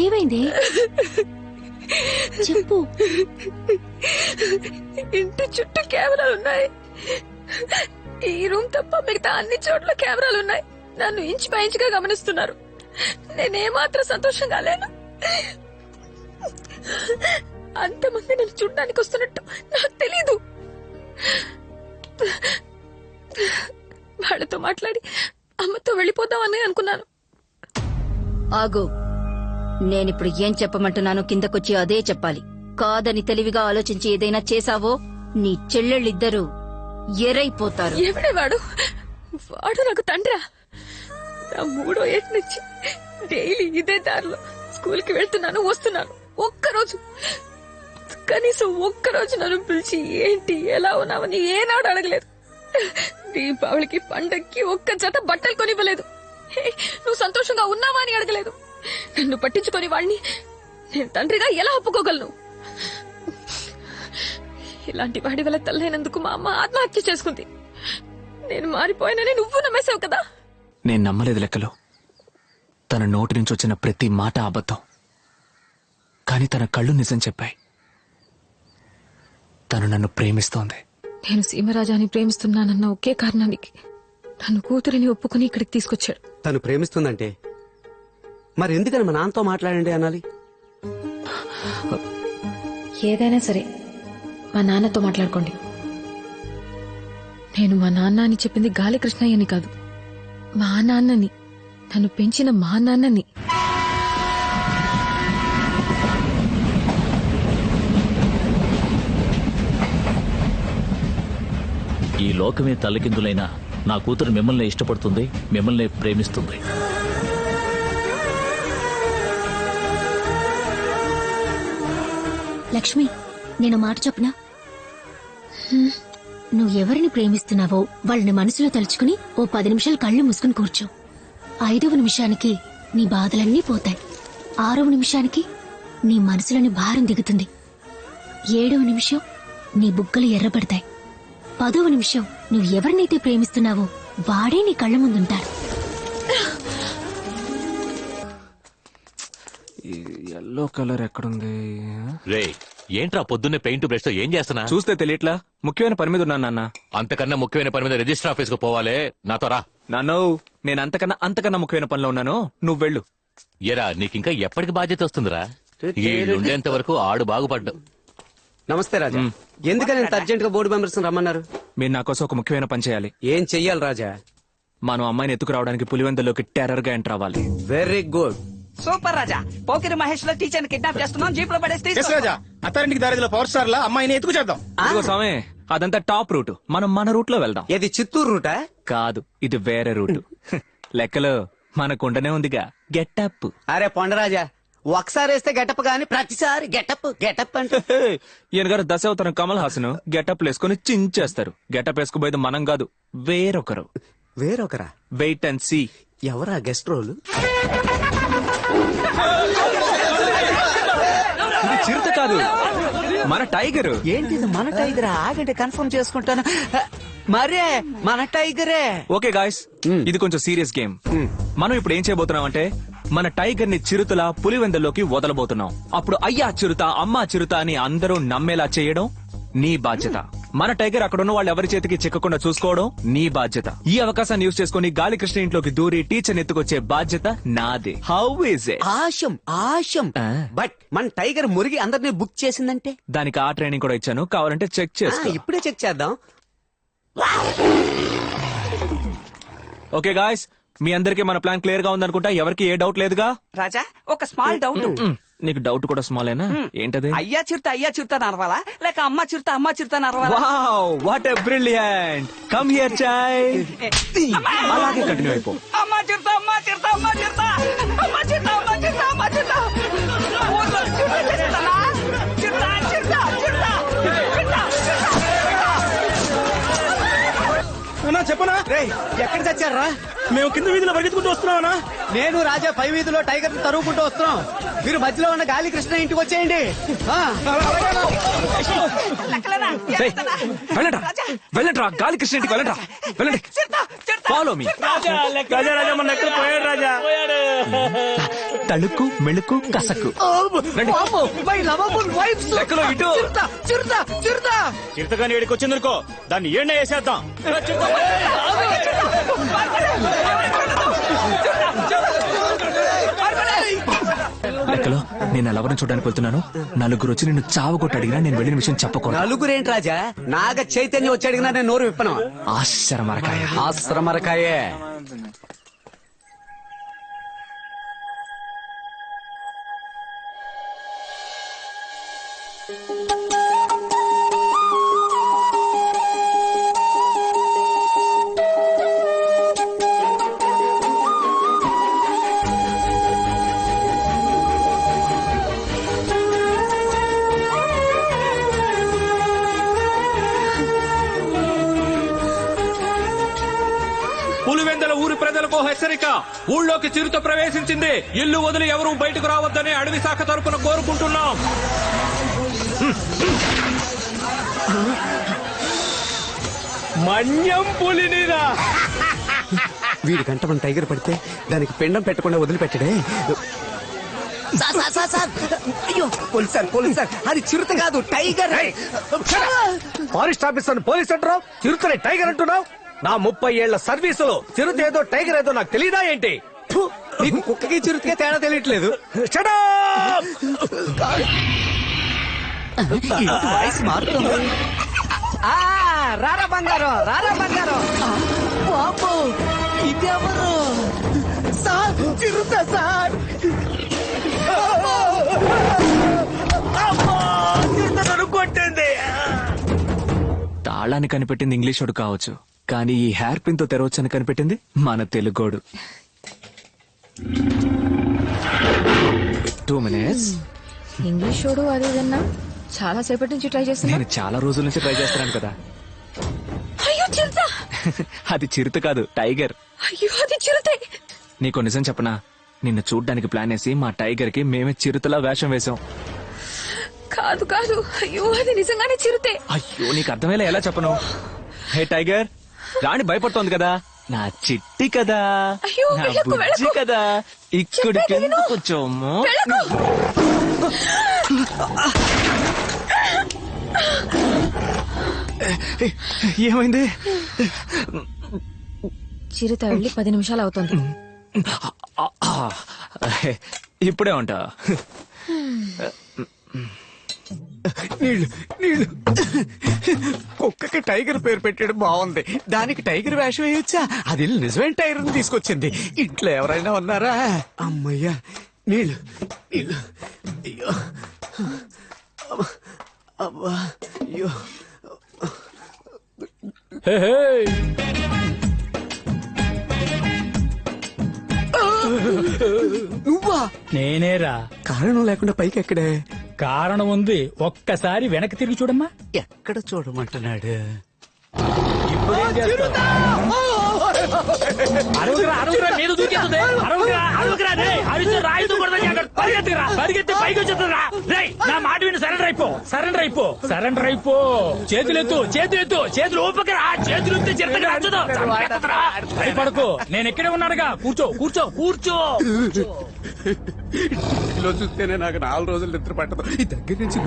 ఏమైంది చెప్పు. ఇంటి చుట్టూ కెమెరాలు ఉన్నాయి. ఈ రూమ్ తప్ప మిగతా అన్ని చోట్ల కెమెరాలు ఉన్నాయి. నన్ను ఇంచు పై ఇంచుగా గమనిస్తున్నారు. నేనేమాత్రం సంతోషంగా లేను. అంతమంది నన్ను చూడ్డానికి వస్తున్నట్టు నాకు తెలీదు. వాళ్ళతో మాట్లాడి అమ్మతో వెళ్ళిపోదామని అనుకున్నాను. ఆగు, నేనిప్పుడు ఏం చెప్పమంటున్నానో కిందకొచ్చి అదే చెప్పాలి. కాదని తెలివిగా ఆలోచించి ఏదైనా చేశావో నీ చెల్లెళ్ళిద్దరూ ఎరైపోతారు. ఎవడే వాడు? వాడు నాకు తండ్రా? నా 3వ ఏటి నుంచి డైలీ ఇదే దారిలో స్కూల్ కి వెళ్తున్నాను, వస్తున్నాను. కనీసం ఒక్కరోజు నన్ను పిలిచి ఏంటి ఎలా ఉన్నావని ఏనాడు అడగలేదు. దీపావళికి పండక్కి ఒక్క జత బట్టలు కొనివ్వలేదు. నువ్వు సంతోషంగా ఉన్నావా అని అడగలేదు. నన్ను పట్టించుకొని వాణ్ణి నేను తండ్రిగా ఎలా ఒప్పుకోగలను? ఇలాంటి వాడి వల్ల తల్లైనందుకు మా అమ్మ ఆత్మహత్య చేసుకుంది. నేను మారిపోయానని నువ్వు నమ్మేశావు కదా. నేను నమ్మలేదు లెక్కలో. తన నోటి నుంచి వచ్చిన ప్రతి మాట అబద్ధం, కానీ తన కళ్ళు నిజం చెప్పాయి. తను నన్ను ప్రేమిస్తోంది. నేను సీమరాజాని ప్రేమిస్తున్నానన్న ఒకే కారణానికి నన్ను కూతురిని ఒప్పుకుని ఇక్కడికి తీసుకొచ్చాడు. తను ప్రేమిస్తుందంటే మరి ఎందుకని మా నాన్నతో మాట్లాడండి అనాలి? ఏదైనా సరే మా నాన్నతో మాట్లాడుకోండి. నేను మా నాన్న అని చెప్పింది గాలి కృష్ణయ్యని కాదు, మా నాన్నని, నన్ను పెంచిన మా నాన్నని. ఈ లోకమే తల్లకిందులైనా నా కూతురు మిమ్మల్ని ఇష్టపడుతుంది, మిమ్మల్ని ప్రేమిస్తుంది. లక్ష్మి, నేను మాట చెప్పనా? నువ్వెవరిని ప్రేమిస్తున్నావో వాళ్ళని మనసులో తలుచుకుని ఓ 10 నిమిషాలు కళ్ళు మూసుకుని కూర్చో. 5వ నిమిషానికి నీ బాధలన్నీ పోతాయి. 6వ నిమిషానికి నీ మనసులోని భారం దిగుతుంది. 7వ నిమిషం నీ బుగ్గలు ఎర్రబడతాయి. 10వ నిమిషం నువ్వు ఎవరినైతే ప్రేమిస్తున్నావో వాడే నీ కళ్ళ ముందుంటాడు. ఎల్లో కలర్ ఎక్కడుంది? రే, ఏంట్రా పొద్దున్నే పెయింట్ బ్రష్ తో ఏం చేస్తున్నా? చూస్తే తెలియట్లా? ముఖ్యమైన పని మీద ఉన్నాను నాన్న. అంతకన్నా ముఖ్యమైన పని మీద రిజిస్టర్ ఆఫీస్ కు పోవాలే. నాతో రా. నాన్నో, నేను అంతకన్నా ముఖ్యమైన పనిలో ఉన్నాను. నువ్వు వెళ్ళు. ఎరా, నీకింకా ఎప్పటికి బాధ్యత వస్తుందిరా? ఉండేంత వరకు ఆడు బాగుపడ్డావు. నమస్తే రాజా. ఎందుకని ఇంత అర్జెంట్ గా బోర్డు మెంబర్స్ రమ్మన్నారు? మీరు నా కోసం ఒక ముఖ్యమైన పని చేయాలి. ఏం చెయ్యాలి రాజా? మనం అమ్మాయిని ఎత్తుకురావడానికి పులివెందులోకి టెర్రర్ గా ఎంటర్ అవ్వాలి. Very good. సూపర్ రాజా. పోకిరి మహేష్ లో టీచర్ ని కిడ్నాప్ చేస్తున్నాం, జీప్ లో పడేసి రాజా. అత్తారింటికి దారిలో పవర్ స్టార్ లా అమ్మాయిని ఎత్తుకు చేద్దాం. ఇదిగో స్వామి, అదంతా టాప్ రూట్. మనం మన రూట్ లో వెళ్దాం. ఇది చిత్తూరు రూటా? కాదు, ఇది వేరే రూట్. లెక్కలో మనకుండనే ఉందిగా గెటప్. అరే పొండరాజా, ఒకసారి వేస్తే గెటప్ గాని ప్రతిసారి గెటప్ అంటే ఈయన గారు దశావతారం కమల్ హాసన్ గెటప్ వేసుకుని చించేస్తారు. గెటప్ వేసుకుపోయేది మనం కాదు, వేరొకరు. వేరొకరా? Wait and see. ఎవరా గెస్ట్ రోల్? ఇది చిరుత కాదు, మన టైగర్. ఏంటిది మన టైగర్? ఆగంటే కన్ఫర్మ్ చేసుకుంటాను. మరే మన టైగరే. ఓకే గాయ్స్, ఇది కొంచెం సీరియస్ గేమ్. మనం ఇప్పుడు ఏం చేయబోతున్నాం అంటే మన టైగర్ ని చిరుతలా పులివెందల్లోకి వదలబోతున్నాం. అప్పుడు అయ్యా చిరుత, అమ్మా చిరుత అని అందరూ నమ్మేలా చేయడం నీ బాధ్యత. మన టైగర్ అక్కడ ఉన్న వాళ్ళు ఎవరి చేతికి చిక్కకుండా చూసుకోవడం నీ బాధ్యత. ఈ అవకాశాన్ని యూజ్ చేసుకుని గాలికృష్ణ ఇంట్లోకి దూరి టీచర్ ఎత్తుకొచ్చే బాధ్యత నాదే. How is it? ఆశం. బట్ మన టైగర్ మురిగి అందరినీ బుక్ చేసిందంటే దానికి ఆ ట్రైనింగ్ కూడా ఇచ్చాను, కావాలంటే చెక్ చేసుకో. ఇప్పుడే చెక్ చేద్దాం. ఓకే గాయ్స్, మీ అందరికి మన ప్లాన్ క్లియర్ గా ఉందనుకుంటా. ఎవరికి ఏ డౌట్ లేదుగా? రాజా, ఒక స్మాల్ డౌట్. నీకు డౌట్ కూడా స్మాలేనా? ఏంటది? అయ్యా చిరుత నరవాలా లేక అమ్మ చిరుత నరవాలా? Wow, what a brilliant. Come here child. అలాగే కంటిన్యూ అయిపో. అమ్మ చిరుత ఊర్లో చిరుత చేస్తానా? చిరుత. చెప్పనా? రేయ్, ఎక్కడ చచ్చారా? మేము కింద వీధిలో పరిగెత్తుకుంటూ వస్తున్నావా? నేను రాజా పై వీధిలో టైగర్ తరుముకుంటూ వస్తున్నాం. మీరు మధ్యలో ఉన్న గాలి కృష్ణ ఇంటికి వచ్చేయండి. ఆ. ఏయ్, వెళ్ళండ్రా వెళ్ళండ్రా గాలి కృష్ణ ఇంటికి వెళ్ళండ్రా వెళ్ళండి. Follow me. రాజా రాజా మన ఎక్కడ పోయాడు రాజా? తళుక్కు మెళుక్కు కసక్కు రండి. My lovable wives. లెక్కలో ఇటు. చిరుత. చిరుతగాని ఏడికి వచ్చిందనుకో దాన్ని ఏడే వేసేద్దాం. లెక్కలో నేను ఎవరిని చూడడానికి వెళ్తున్నాను. నలుగురు వచ్చి నిన్ను చావగొట్టి అడిగినా నేను వెళ్ళిన విషయం చెప్పకూడదు. నలుగురేంటి రాజా? నాగ చైతన్యం వచ్చి అడిగినా నేను నోరు విప్పను. ఆశ్చర్యమరకాయ. ఆశ్రమరకాయే. పులివెందల ఊరి ప్రజలకు హెచ్చరిక. ఊళ్ళోకి చిరుత ప్రవేశించింది. ఇల్లు వదిలి ఎవరూ బయటకు రావద్దని అడవి శాఖ తరపున కోరుకుంటున్నాం. మన్యం పులినిరా. వీడి గంట మన టైగర్ పడితే దానికి పిండం పెట్టకుండా వదిలిపెట్టడే. అయ్యో పోలీస్ సార్ అది చిరుత కాదు టైగర్. ఫారెస్ట్ ఆఫీసర్ పోలీస్ అంటున్నావు, చిరుతని టైగర్ అంటున్నావు. నా 30 ఏళ్ల సర్వీసులో చిరుత ఏదో టైగర్ ఏదో నాకు తెలీదా ఏంటి? నీకు కుక్కకి చిరుతకే తేడా తెలియట్లేదు. Shut up! వాయిస్ మారుతుంది. రారా బంగారం. బాబు ఇదెవరు? సార్ చిరుత సార్. కొట్టింది. తాళాన్ని కనిపెట్టింది ఇంగ్లీషోడు కావచ్చు, కానీ ఈ హెయిర్ పిన్ తో తెరవచ్చని కనిపెట్టింది మన తెలుగోడు. 2 minutes. ఇంగ్లీష్ వాడు అది ఇదన్నా చాలా సేపటి నుంచి ట్రై చేస్తున్నా. నేను చాలా రోజుల నుంచి ట్రై చేస్తున్నాను కదా. అయ్యో చిరుత. అది చిరుత కాదు టైగర్. అయ్యో అది చిరుతే. నీకు నిజం చెప్పనా, నిన్ను చూడ్డానికి ప్లాన్ వేసి మా టైగర్ కి మేమే చిరుతలా వేషం వేశాం. కాదు అయ్యో అది నిజంగానే చిరుతే. అయ్యో నీకు అర్థమయ్యేలా ఎలా చెప్పను? హే టైగర్, రాణి భయపడుతోంది కదా, నా చిట్టి కదా, అయ్యో, నా వెళ్ళకు, బుజ్జి వెళ్ళకు. కదా, ఇక్కడికి చెప్పేది విను. వచ్చాము. ఏమైంది? చిరుత వెళ్ళి 10 నిమిషాలు అవుతుంది. ఇప్పుడే ఉంటా. నీళ్ళు కుక్కకి టైగర్ పేరు పెట్టడం బాగుంది. దానికి టైగర్ వేషం వేయొచ్చా? అది నిజమైన టైగర్ తీసుకొచ్చింది. ఇంట్లో ఎవరైనా ఉన్నారా? అమ్మయ్యా నీళ్ళు. అయ్యో అబ్బా అయ్యో. నువ్వా? నేనేరా. కారణం లేకుండా పైకి ఎక్కడే? కారణం ఉంది, ఒక్కసారి వెనక్కి తిరిగి చూడమ్మా. ఎక్కడ చూడమంటున్నాడు? ఇప్పుడేం చేస్తావు? అరుగురా మీద దూకేస్తుంది. అరుగురా రే, అరిచి రాయితో కొడతా. పరిగెత్తిరా, పరిగెత్తి పైకి వచ్చేస్తుందిరా. రేయ్ నా మాట విని సరెండర్ అయిపో. చేతులెత్తు, చేతులు ఊపకరా. చేతులు ఎత్తే చిరతగా నచ్చదు. భయపడకు, నేను ఎక్కడే ఉన్నానుగా. కూర్చో. ఇలా చూస్తేనే నాకు 4 రోజులు నిద్ర పట్టదు. ఈ దగ్గర నుంచి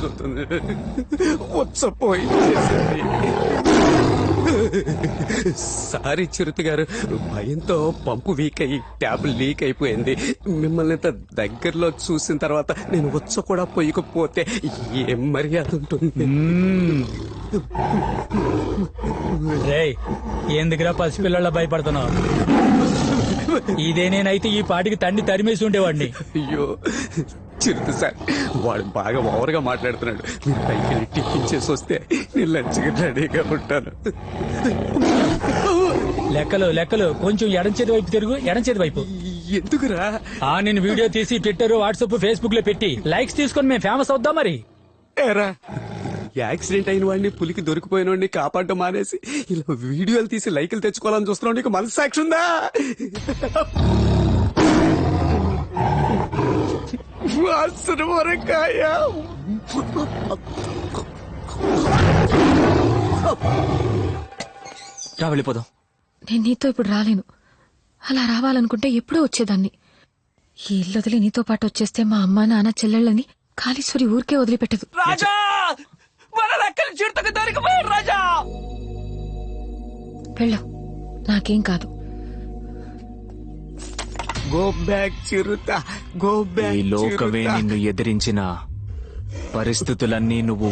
చూస్తుంది. వచ్చపోయి సారీ చిరుత గారు, భయంతో పంపు వీక్ అయ్యి ట్యాబ్ లీక్ అయిపోయింది. మిమ్మల్ని ఇంత దగ్గరలో చూసిన తర్వాత నేను వచ్చ కూడా పోయకపోతే ఏం మర్యాద ఉంటుంది? రేయ్ ఎందుకురా పసిపిల్లల భయపడుతున్నావు? ఇదే నేనైతే ఈ పాటికి తండ్రి తరిమేసి ఉండేవాడిని. అయ్యో చిరుత సార్, వాడు బాగా ఓవర్గా మాట్లాడుతున్నాడు. మీరు పైకి వెళ్ళి టిఫిన్ చేసి వస్తే నేను లంచ్కి రెడీగా ఉంటాను. లెక్కలు కొంచెం ఎడం చేతి వైపు తిరుగు. ఎడం చేతి వైపు. ఎందుకురా? నేను వీడియో తీసి ట్విట్టర్, వాట్సాప్, ఫేస్బుక్ లో పెట్టి లైక్స్ తీసుకొని మేము ఫేమస్ అవుద్దాం. మరి ఏరా యాక్సిడెంట్ అయిన వాడిని పులికి దొరికిపోయిన వాడిని కాపాడటం మానేసి ఇలా వీడియోలు తీసి లైకులు తెచ్చుకోవాలని చూస్తున్నావు. నీకు మనస్సాక్షి ఉందా? వాసన వరకాయ. రా వెళ్ళిపోదాం. నేను నీతో ఇప్పుడు రాలేను. అలా రావాలనుకుంటే ఎప్పుడో వచ్చేదాన్ని. ఈ ఇల్లు వదిలి నీతో పాటు వచ్చేస్తే మా అమ్మ నాన్న చెల్లెళ్ళని కాళీశ్వరి ఊరికే వదిలిపెట్టదు. రాజా మన లెక్కలు చిరుతకు దొరికిపోయారు రాజా. వెళ్ళు, నాకేం కాదు. గో బ్యాక్ చిరుత, గో ఈ బ్యాక్ లోకమే నిన్ను ఎదిరించిన పరిస్థితులన్నీ నువ్వు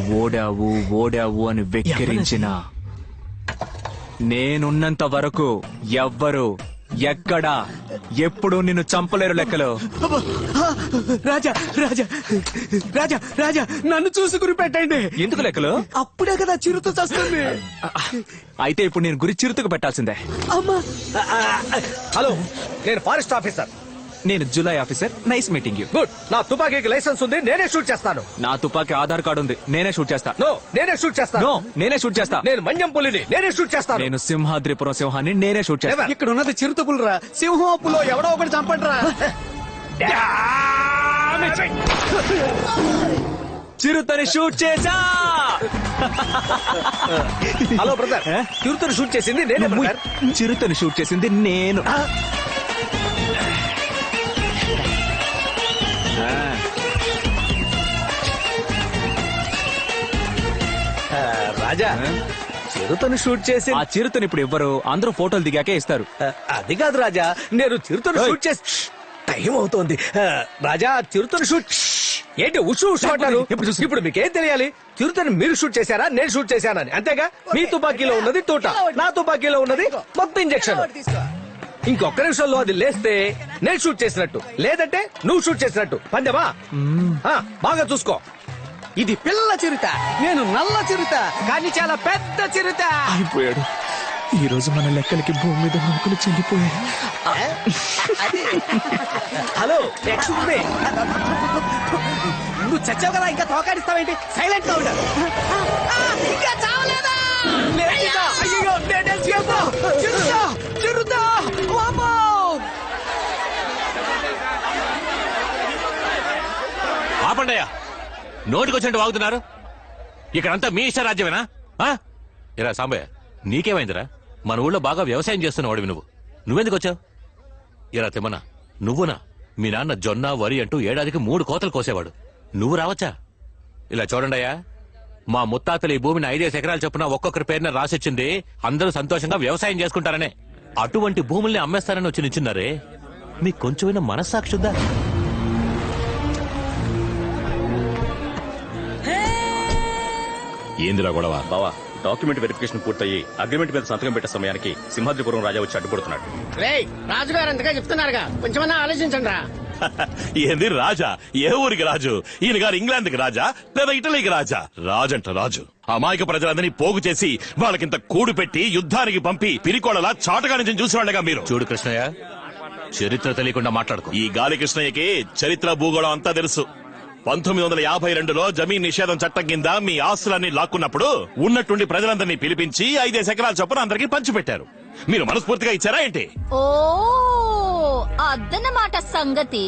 ఓడావు అని వెక్కిరించిన నేనున్నంత వరకు ఎవ్వరు ఎక్కడా ఎప్పుడు నిన్ను చంపలేరు లెక్కలో. రాజా రాజా రాజా రాజా నన్ను చూసి గురి పెట్టండి. ఎందుకు లెక్కలో? అప్పుడే కదా చిరుత చస్తుంది. అయితే ఇప్పుడు నేను గురి చిరుతకు పెట్టాల్సిందే. అమ్మా హలో, నేను ఫారెస్ట్ ఆఫీసర్. నేను July officer. Nice meeting you. Good. నా తుపాకీకి లైసెన్స్ ఉంది, నేనే షూట్ చేస్తాను. నా తుపాకీ ఆధార్ కార్డు ఉంది, నేనే షూట్ చేస్తా. నో, నేనే షూట్ చేస్తాను. నో, నేనే షూట్ చేస్తా. నేను మన్యం పులిని, నేనే షూట్ చేస్తాను. నేను సింహాద్రిపురం సింహాన్ని నేనే షూట్ చేస్తా. ఇక్కడ ఉన్నది చిరుత పులిరా. సింహం పులో ఎవడో ఒకటి చంపండిరా. చిరుతని షూట్ చేసా. హలో బ్రదర్, చిరుతను షూట్ చేసింది నేనే బ్రదర్. చిరుతని షూట్ చేసింది నేను. రాజా, చిరుతను షూట్ చేసి ఆ చిరుతని ఇప్పుడు ఇవ్వరు, అందరూ ఫోటోలు దిగాకే ఇస్తారు. అది కాదు రాజా, నేను చిరుతను షూట్ చేసి టైం అవుతోంది. రాజా, చిరుతను షూట్ ఏంటి ఉషు ఉషు అంటారు? ఇప్పుడు మీకేం తెలియాలి? చిరుతను మీరు షూట్ చేశారా, నేను షూట్ చేశానని? అంతేగా. మీ తుపాకీలో ఉన్నది తోట, నా తుపాకీలో ఉన్నది మొత్తం ఇంజెక్షన్. ఇంకొక నిమిషంలో అది లేస్తే నేను షూట్ చేసినట్టు, లేదంటే నువ్వు షూట్ చేసినట్టు. పందెమా? బాగా చూసుకో. ఇది పిల్ల చిరుత, నేను నల్ల చిరుత, కానీ చాలా పెద్ద చిరుత. అయిపోయాడు. ఈ రోజు మన లెక్కలకి భూమి మీద నౌకలు చెల్లిపోయాయి. Hello, excuse me. నువ్వు చచ్చావు కదా, ఇంకా తోకాడిస్తావేంటి? సైలెంట్ గా ఉండాలి. ఇంకా చావలేదా? అయ్యో, నేనే చిరుత, చిరుత, చిరుత. వామ్మో! ఆపండయ్యా, నోటికొచ్చినట్టు వాగుతున్నారు. ఇక్కడంతా మీ ఇష్ట రాజ్యమేనా? ఇరా సాంబయ్య, నీకేమైందిరా? మన ఊళ్ళో బాగా వ్యవసాయం చేస్తున్నవాడివి నువ్వెందుకు వచ్చావు? ఇరా తిమ్మన, నువ్వునా? మీ నాన్న జొన్న వరి అంటూ ఏడాదికి 3 కోతలు కోసేవాడు, నువ్వు రావచ్చా? ఇలా చూడండియా, మా ముత్తాతలు ఈ భూమిని 5 ఎకరాలు చొప్పున ఒక్కొక్కరి పేరున రాసిచ్చింది అందరూ సంతోషంగా వ్యవసాయం చేసుకుంటారనే. అటువంటి భూముల్ని అమ్మేస్తారని వచ్చి నిల్చున్నారే, మీకు కొంచెమైనా మనస్సాక్షుద్దా? ఏందిరా గొడవ? బావా, డాక్యుమెంట్ వెరిఫికేషన్ పూర్తయి అగ్రిమెంట్ మీద సంతకం పెట్టే సమయానికి సింహాద్రిపురం రాజా వచ్చి అడ్డుపడుతున్నాడు. రాజుగారు అంతగా చెప్తున్నారుగా, కొంచెమన్నా ఆలోచించండి రా. ఏంది రాజా? ఏ ఊరికి రాజు? ఈయన గారు ఇంగ్లాండ్కి రాజా లేదా ఇటలీకి రాజా? రాజంట రాజు. అమాయక ప్రజలందరినీ పోగు చేసి వాళ్ళకింత కూడు పెట్టి యుద్ధానికి పంపి పిరికోడలా చాటగా నుంచి చూసివాళ్ళగా మీరు. చూడు కృష్ణయ్య, చరిత్ర తెలియకుండా మాట్లాడుకో. ఈ గాలి కృష్ణయ్యకి చరిత్ర భూగోళం అంతా తెలుసు. 1952లో జమీన్ నిషేధం చట్టం కింద మీ ఆస్తులన్నీ లాక్కున్నప్పుడు ఉన్నట్టుండి ప్రజలందరినీ పిలిపించి 5 ఎకరాల చొప్పున అందరికీ పంచిపెట్టారు. మీరు మనస్ఫూర్తిగా ఇచ్చారా ఏంటి? ఓ అదన్నమాట సంగతి.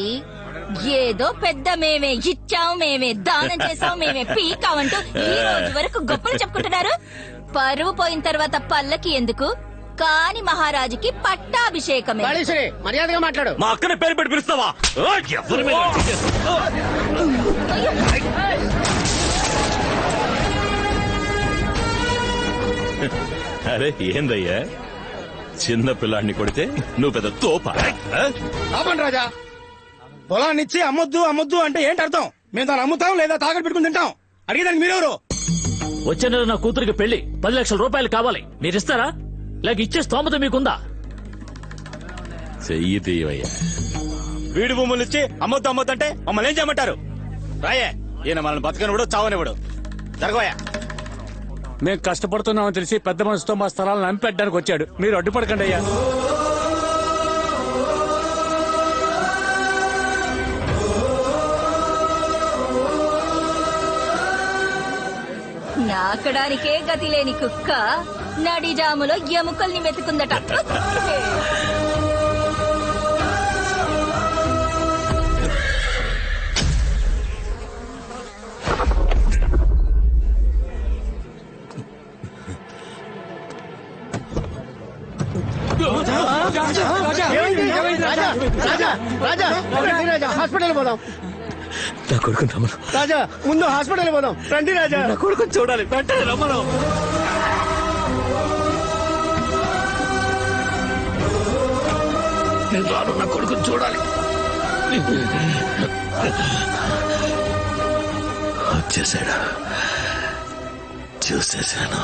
ఏదో పెద్ద మేమే ఇచ్చాం, మేమే దానం చేసాం, మేమే పీకామంటూ ఈ రోజు వరకు గొప్పలు చెప్పుకుంటున్నారు. పరువు పోయిన తర్వాత పల్లకి ఎందుకు? కాని మహారాజుకి పట్టాభిషేకమే. మర్యాదగా మాట్లాడు. మా అక్కని పేరు పెట్టి పిలుస్తావా? అరే ఏందయ్యా, చిన్న పిల్లాడిని కొడితే నువ్వు పెద్ద తోప. ఆపండి రాజా. పొలాన్నిచ్చి అమ్మొద్దు అమ్మొద్దు అంటే ఏంటి అర్థం? మేము దాన్ని అమ్ముతాం లేదా తాకట్టు పెట్టుకుని తింటాం. అడిగేదానికి మీరెవరు? వచ్చే నెల నా కూతురికి పెళ్లి 10 లక్షల రూపాయలు కావాలి, మీరిస్తారా? లేక ఇచ్చే స్తోమత మీకుందా? చెయ్యి తీయవయ్యా. వీడి భూములు ఇచ్చి అమ్మొద్దు అమ్మొద్దంటే మమ్మల్ని ఏం చేయమంటారు? రాయే, ఈయన మనల్ని బతకనివ్వడు, చావనివ్వడు. జరగవయ్యా. మేము కష్టపడుతున్నామని తెలిసి పెద్ద మనసుతో మా స్థలాలను అమ్మిపెట్టడానికి వచ్చాడు. మీరు అడ్డుపడకండి అయ్యా. పాకడానికే గతి లేని కుక్క నడిజాములో ఎముకల్ని మెతుకుందట. హాస్పిటల్ పోదాం. నా కొడుకు రమ్మను. రాజా ముందు హాస్పిటల్ పోదాం రండి రాజా. నా కొడుకు చూడాలి, వెంటనే రమ్మను. నేను రాను, నా కొడుకు చూడాలి. వచ్చేసాడు, చూసేసాను.